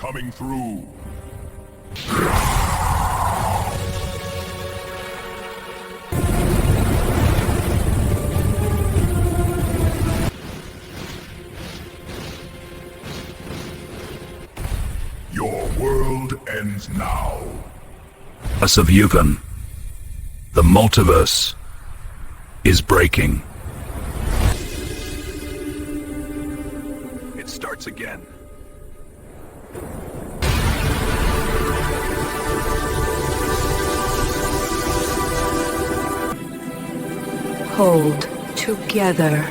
coming through. Your world ends now. Of Yukon, the multiverse is breaking. It starts again. Hold together.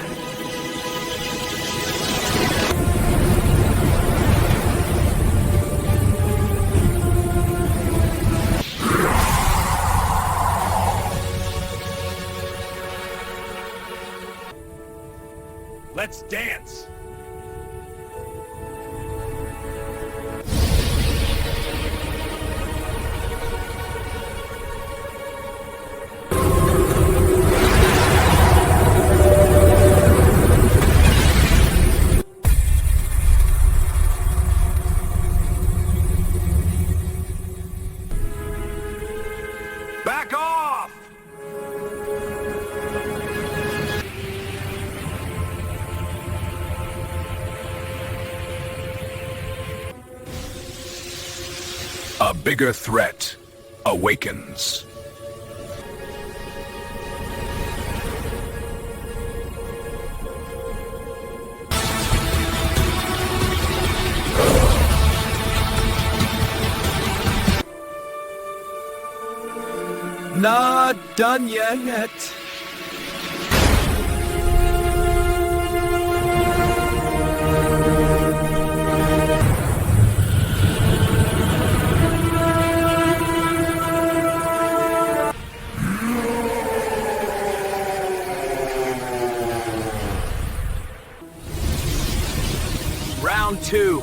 Let's dance! Back off! A bigger threat awakens. Not done yet. Round two.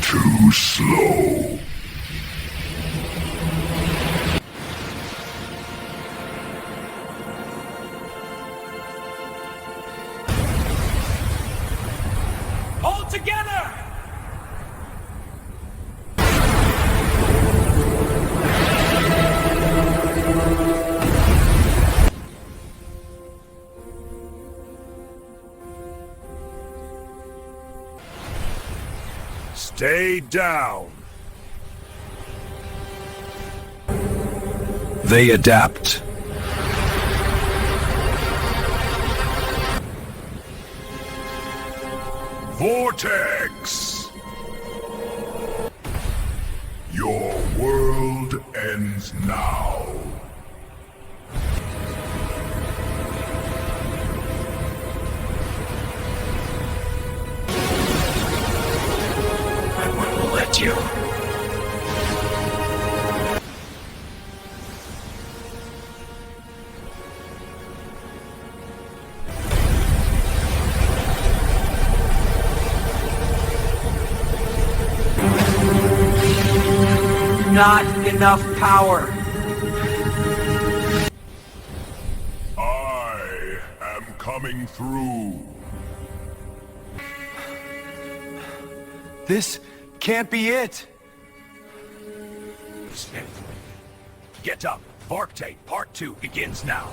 Too slow. All together! Stay down. They adapt. Vortex. Your world ends now. You. Not enough power. I am coming through. This can't be it. Get up. Vortex Part 2 begins now.